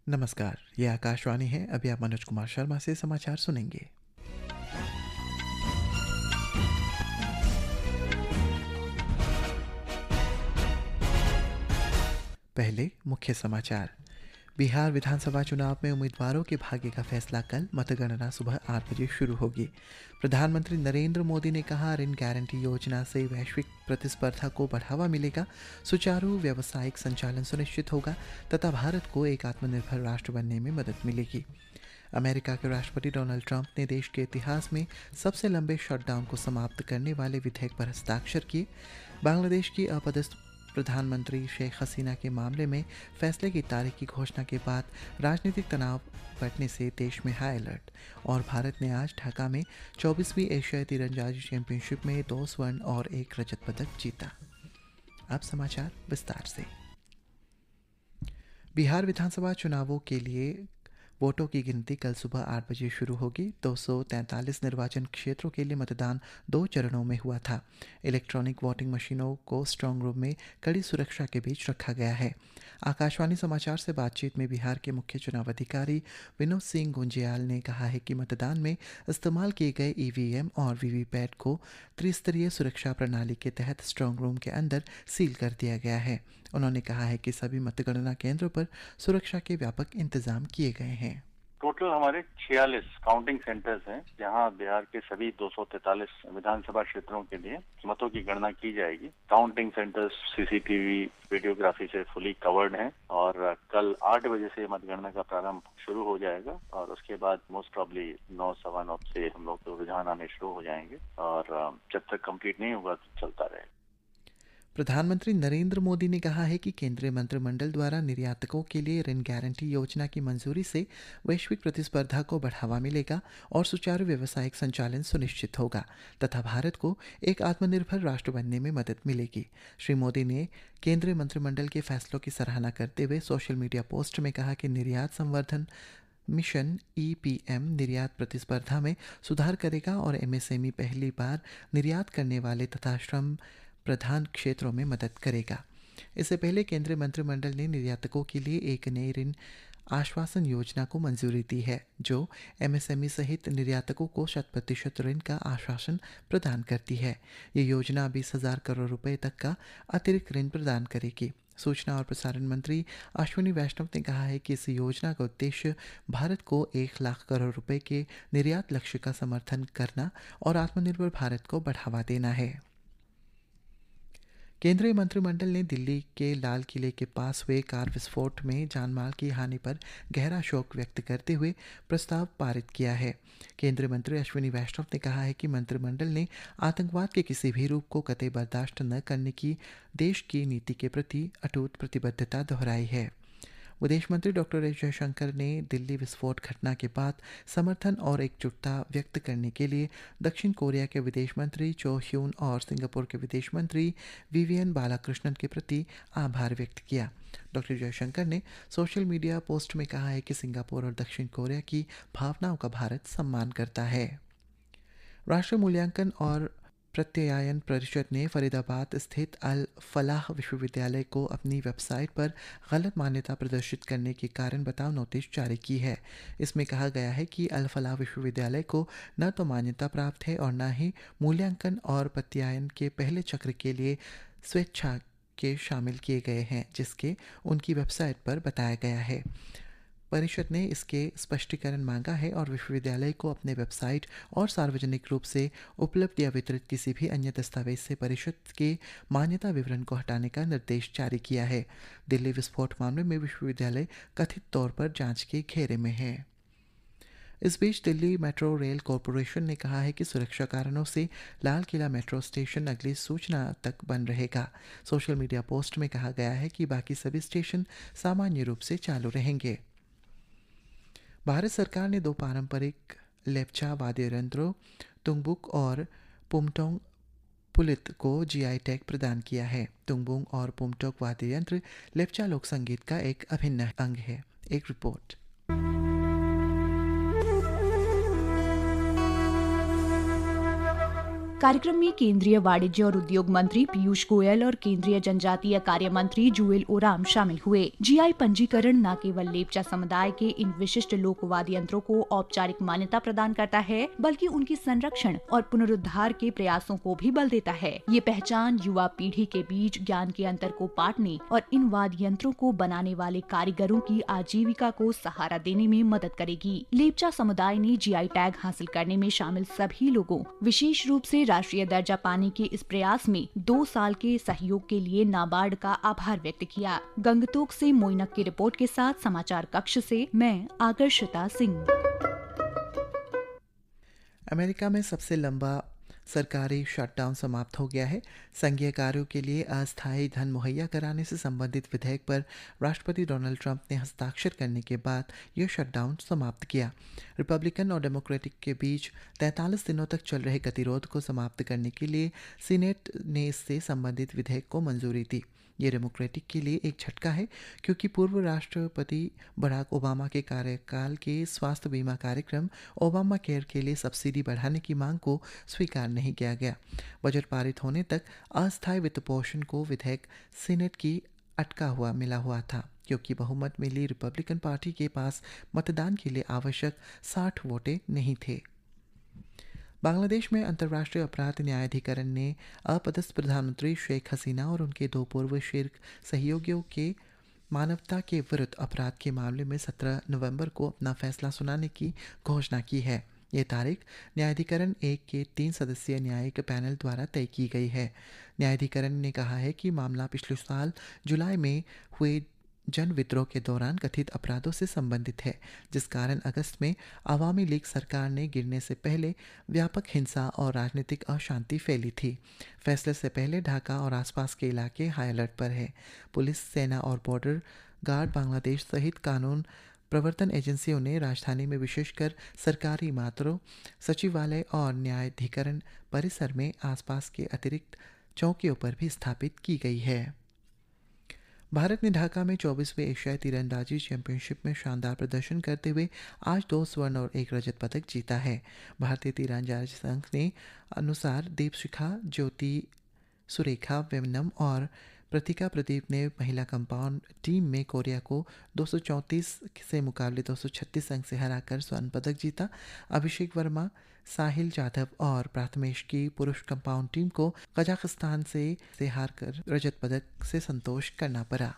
नमस्कार, ये आकाशवाणी है। अभी आप मनोज कुमार शर्मा से समाचार सुनेंगे। पहले मुख्य समाचार। बिहार विधानसभा चुनाव में उम्मीदवारों के भाग्य का फैसला कल। मतगणना सुबह 8 बजे शुरू होगी। प्रधानमंत्री नरेंद्र मोदी ने कहा, ऋण गारंटी योजना से वैश्विक प्रतिस्पर्धा को बढ़ावा मिलेगा, सुचारू व्यावसायिक संचालन सुनिश्चित होगा तथा भारत को एक आत्मनिर्भर राष्ट्र बनने में मदद मिलेगी। अमेरिका के राष्ट्रपति डोनाल्ड ट्रंप ने देश के इतिहास में सबसे लंबे शटडाउन को समाप्त करने वाले विधेयक पर हस्ताक्षर किए। बांग्लादेश की अपदस्थ प्रधानमंत्री शेख हसीना के मामले में फैसले की तारीख की घोषणा के बाद राजनीतिक तनाव बढ़ने से देश में हाई अलर्ट। और भारत ने आज ढाका में 24वीं एशियाई तीरंदाजी चैंपियनशिप में 2 स्वर्ण और 1 रजत पदक जीता। अब समाचार विस्तार से। बिहार विधानसभा चुनावों के लिए वोटों की गिनती कल सुबह 8 बजे शुरू होगी। 243 निर्वाचन क्षेत्रों के लिए मतदान 2 चरणों में हुआ था। इलेक्ट्रॉनिक वोटिंग मशीनों को स्ट्रांग रूम में कड़ी सुरक्षा के बीच रखा गया है। आकाशवाणी समाचार से बातचीत में बिहार के मुख्य चुनाव अधिकारी विनोद सिंह गुंजियाल ने कहा है कि मतदान में इस्तेमाल किए गए ईवीएम और वीवीपैट को त्रिस्तरीय सुरक्षा प्रणाली के तहत स्ट्रांग रूम के अंदर सील कर दिया गया है। उन्होंने कहा है कि सभी मतगणना केंद्रों पर सुरक्षा के व्यापक इंतजाम किए गए हैं। टोटल हमारे 46 काउंटिंग सेंटर्स हैं, जहां बिहार के सभी 243 विधानसभा क्षेत्रों के लिए मतों की गणना की जाएगी। काउंटिंग सेंटर्स सीसीटीवी वीडियोग्राफी से फुली कवर्ड हैं और कल 8 बजे से मतगणना का प्रारंभ शुरू हो जाएगा और उसके बाद मोस्ट प्रॉब्ली 9 सवा 9 से हम लोग को रुझान आने शुरू हो जाएंगे और जब तक कंप्लीट नहीं होगा तो चलता रहेगा। प्रधानमंत्री नरेंद्र मोदी ने कहा है कि केंद्रीय मंत्रिमंडल द्वारा निर्यातकों के लिए ऋण गारंटी योजना की मंजूरी से वैश्विक प्रतिस्पर्धा को बढ़ावा मिलेगा और सुचारू व्यावसायिक संचालन सुनिश्चित होगा तथा भारत को एक आत्मनिर्भर राष्ट्र बनने में मदद मिलेगी। श्री मोदी ने केंद्रीय मंत्रिमंडल के फैसलों की सराहना करते हुए सोशल मीडिया पोस्ट में कहा कि निर्यात संवर्धन मिशन EPM निर्यात प्रतिस्पर्धा में सुधार करेगा और MSME पहली बार निर्यात करने वाले तथा श्रम प्रधान क्षेत्रों में मदद करेगा। इससे पहले केंद्रीय मंत्रिमंडल ने निर्यातकों के लिए एक नई ऋण आश्वासन योजना को मंजूरी दी है, जो MSME सहित निर्यातकों को 100% ऋण का आश्वासन प्रदान करती है। ये योजना 20,000 करोड़ रुपए तक का अतिरिक्त ऋण प्रदान करेगी। सूचना और प्रसारण मंत्री अश्विनी वैष्णव ने कहा है कि इस योजना का उद्देश्य भारत को 1 लाख करोड़ रुपए के निर्यात लक्ष्य का समर्थन करना और आत्मनिर्भर भारत को बढ़ावा देना है। केंद्रीय मंत्रिमंडल ने दिल्ली के लाल किले के पास हुए कार विस्फोट में जानमाल की हानि पर गहरा शोक व्यक्त करते हुए प्रस्ताव पारित किया है। केंद्रीय मंत्री अश्विनी वैष्णव ने कहा है कि मंत्रिमंडल ने आतंकवाद के किसी भी रूप को कतई बर्दाश्त न करने की देश की नीति के प्रति अटूट प्रतिबद्धता दोहराई है। विदेश मंत्री डॉक्टर एस जयशंकर ने दिल्ली विस्फोट घटना के बाद समर्थन और एकजुटता व्यक्त करने के लिए दक्षिण कोरिया के विदेश मंत्री चो ह्यून और सिंगापुर के विदेश मंत्री विवियन बालाकृष्णन के प्रति आभार व्यक्त किया। डॉक्टर जयशंकर ने सोशल मीडिया पोस्ट में कहा है कि सिंगापुर और दक्षिण कोरिया की भावनाओं का भारत सम्मान करता है। राष्ट्रीय मूल्यांकन और प्रत्यायन परिषद ने फरीदाबाद स्थित अल फलाह विश्वविद्यालय को अपनी वेबसाइट पर गलत मान्यता प्रदर्शित करने के कारण बताओ नोटिस जारी की है। इसमें कहा गया है कि अल फलाह विश्वविद्यालय को न तो मान्यता प्राप्त है और न ही मूल्यांकन और प्रत्यायन के पहले चक्र के लिए स्वेच्छा के शामिल किए गए हैं, जिसके उनकी वेबसाइट पर बताया गया है। परिषद ने इसके स्पष्टीकरण मांगा है और विश्वविद्यालय को अपने वेबसाइट और सार्वजनिक रूप से उपलब्ध या वितरित किसी भी अन्य दस्तावेज से परिषद के मान्यता विवरण को हटाने का निर्देश जारी किया है। दिल्ली विस्फोट मामले में विश्वविद्यालय कथित तौर पर जांच के घेरे में है। इस बीच दिल्ली मेट्रो रेल कॉरपोरेशन ने कहा है कि सुरक्षा कारणों से लाल किला मेट्रो स्टेशन अगली सूचना तक बंद रहेगा। सोशल मीडिया पोस्ट में कहा गया है कि बाकी सभी स्टेशन सामान्य रूप से चालू रहेंगे। भारत सरकार ने 2 पारंपरिक लेप्चा वाद्य यंत्रों तुंगबुक और पुमटोंग पुलित को GI टैग प्रदान किया है। तुंगबुंग और पुमटोक वाद्य यंत्र लेप्चा लोक संगीत का एक अभिन्न अंग है। एक रिपोर्ट। कार्यक्रम में केंद्रीय वाणिज्य और उद्योग मंत्री पीयूष गोयल और केंद्रीय जनजातीय कार्य मंत्री जुएल ओराम शामिल हुए। जीआई पंजीकरण न केवल लेप्चा समुदाय के इन विशिष्ट लोक वाद्य यंत्रों को औपचारिक मान्यता प्रदान करता है, बल्कि उनके संरक्षण और पुनरुद्धार के प्रयासों को भी बल देता है। ये पहचान युवा पीढ़ी के बीच ज्ञान के अंतर को पाटने और इन वाद्य यंत्रों को बनाने वाले कारीगरों की आजीविका को सहारा देने में मदद करेगी। लेप्चा समुदाय ने जीआई टैग हासिल करने में शामिल सभी लोगों, विशेष रूप से राष्ट्रीय दर्जा पाने के इस प्रयास में 2 साल के सहयोग के लिए नाबार्ड का आभार व्यक्त किया। गंगतोक से मोइनक की रिपोर्ट के साथ समाचार कक्ष से मैं आकर्षिता सिंह। अमेरिका में सबसे लंबा सरकारी शटडाउन समाप्त हो गया है। संघीय कार्यों के लिए अस्थायी धन मुहैया कराने से संबंधित विधेयक पर राष्ट्रपति डोनाल्ड ट्रंप ने हस्ताक्षर करने के बाद यह शटडाउन समाप्त किया। रिपब्लिकन और डेमोक्रेटिक के बीच 43 दिनों तक चल रहे गतिरोध को समाप्त करने के लिए सीनेट ने इससे संबंधित विधेयक को मंजूरी दी। ये डेमोक्रेटिक के लिए एक झटका है, क्योंकि पूर्व राष्ट्रपति बराक ओबामा के कार्यकाल के स्वास्थ्य बीमा कार्यक्रम ओबामा केयर के लिए सब्सिडी बढ़ाने की मांग को स्वीकार नहीं किया गया। बजट पारित होने तक अस्थायी वित्तपोषण को विधेयक सीनेट की अटका हुआ मिला हुआ था, क्योंकि बहुमत मिली रिपब्लिकन पार्टी के पास मतदान के लिए आवश्यक 60 वोटें नहीं थे। बांग्लादेश में अंतर्राष्ट्रीय अपराध न्यायाधिकरण ने अपदस्थ प्रधानमंत्री शेख हसीना और उनके 2 पूर्व शीर्ष सहयोगियों के मानवता के विरुद्ध अपराध के मामले में 17 नवंबर को अपना फैसला सुनाने की घोषणा की है। ये तारीख न्यायाधिकरण 1 के 3 सदस्यीय न्यायिक पैनल द्वारा तय की गई है। न्यायाधिकरण ने कहा है कि मामला पिछले साल जुलाई में हुए जन विद्रोह के दौरान कथित अपराधों से संबंधित है, जिस कारण अगस्त में अवामी लीग सरकार ने गिरने से पहले व्यापक हिंसा और राजनीतिक अशांति फैली थी। फैसले से पहले ढाका और आसपास के इलाके हाई अलर्ट पर है। पुलिस, सेना और बॉर्डर गार्ड बांग्लादेश सहित कानून प्रवर्तन एजेंसियों ने राजधानी में विशेषकर सरकारी इमारतों, सचिवालय और न्यायाधिकरण परिसर में आसपास के अतिरिक्त चौकियों पर भी स्थापित की गई है। भारत ने ढाका में 24वें एशियाई तीरंदाजी चैंपियनशिप में शानदार प्रदर्शन करते हुए आज 2 स्वर्ण और 1 रजत पदक जीता है। भारतीय तीरंदाजी संघ ने अनुसार दीपशिखा, ज्योति सुरेखा वेमनम और प्रतिका प्रदीप ने महिला कंपाउंड टीम में कोरिया को 234 से मुकाबले 236 अंक से हराकर स्वर्ण पदक जीता। अभिषेक वर्मा, साहिल जाधव और प्राथमेश की पुरुष कंपाउंड टीम को कजाकिस्तान से हारकर रजत पदक से संतोष करना पड़ा।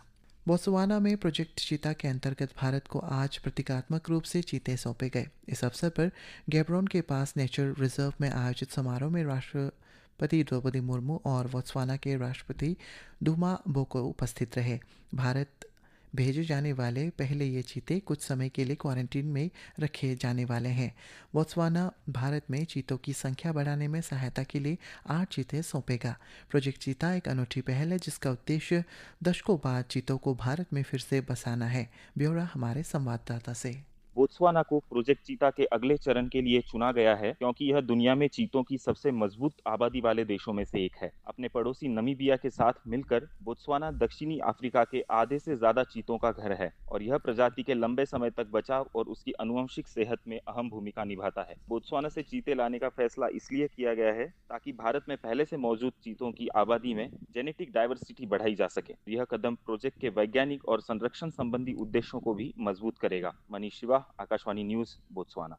बोत्सवाना में प्रोजेक्ट चीता के अंतर्गत भारत को आज प्रतीकात्मक रूप से चीते सौंपे गए। इस अवसर पर गैब्रोन के पास नेचर रिजर्व में आयोजित समारोह में राष्ट्रपति द्रौपदी मुर्मू और बोत्सवाना के राष्ट्रपति डूमा बोको उपस्थित रहे। भारत भेजे जाने वाले पहले ये चीते कुछ समय के लिए क्वारंटीन में रखे जाने वाले हैं। बोत्सवाना भारत में चीतों की संख्या बढ़ाने में सहायता के लिए 8 चीते सौंपेगा। प्रोजेक्ट चीता एक अनूठी पहल है, जिसका उद्देश्य दशकों बाद चीतों को भारत में फिर से बसाना है। ब्यौरा हमारे संवाददाता से। बोत्सवाना को प्रोजेक्ट चीता के अगले चरण के लिए चुना गया है, क्योंकि यह दुनिया में चीतों की सबसे मजबूत आबादी वाले देशों में से एक है। अपने पड़ोसी नमीबिया के साथ मिलकर बोत्सवाना दक्षिणी अफ्रीका के आधे से ज्यादा चीतों का घर है और यह प्रजाति के लंबे समय तक बचाव और उसकी आनुवंशिक सेहत में अहम भूमिका निभाता है। बोत्सवाना से चीते लाने का फैसला इसलिए किया गया है ताकि भारत में पहले से मौजूद चीतों की आबादी में जेनेटिक डाइवर्सिटी बढ़ाई जा सके। यह कदम प्रोजेक्ट के वैज्ञानिक और संरक्षण संबंधी उद्देश्यों को भी मजबूत करेगा। Manish Shiva, Akashvani news, Botswana.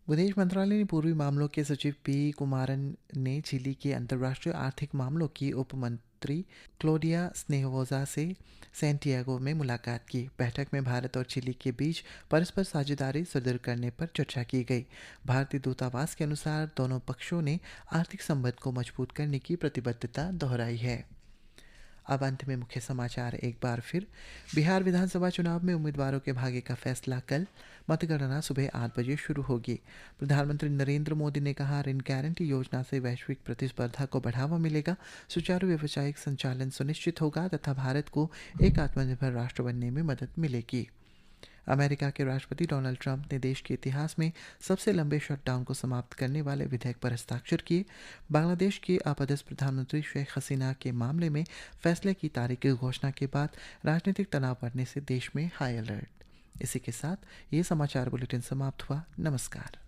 विदेश मंत्रालय ने पूर्वी मामलों के सचिव पी कुमारन ने चिली के अंतर्राष्ट्रीय आर्थिक मामलों की उप मंत्री क्लोडिया स्नेहोजा से सैंटियागो में मुलाकात की। बैठक में भारत और चिली के बीच परस्पर साझेदारी सुदृढ़ करने पर चर्चा की गई। भारतीय दूतावास के अनुसार दोनों पक्षों ने आर्थिक संबंध को मजबूत करने की प्रतिबद्धता दोहराई है। अब अंत में मुख्य समाचार एक बार फिर। बिहार विधानसभा चुनाव में उम्मीदवारों के भाग्य का फैसला कल। मतगणना सुबह 8 बजे शुरू होगी। प्रधानमंत्री नरेंद्र मोदी ने कहा, ऋण गारंटी योजना से वैश्विक प्रतिस्पर्धा को बढ़ावा मिलेगा, सुचारू व्यावसायिक संचालन सुनिश्चित होगा तथा भारत को एक आत्मनिर्भर राष्ट्र बनने में मदद मिलेगी। अमेरिका के राष्ट्रपति डोनाल्ड ट्रंप ने देश के इतिहास में सबसे लंबे शटडाउन को समाप्त करने वाले विधेयक पर हस्ताक्षर किए। बांग्लादेश के अपदस्थ प्रधानमंत्री शेख हसीना के मामले में फैसले की तारीख की घोषणा के बाद राजनीतिक तनाव बढ़ने से देश में हाई अलर्ट। इसी के साथ ये समाचार बुलेटिन समाप्त हुआ। नमस्कार।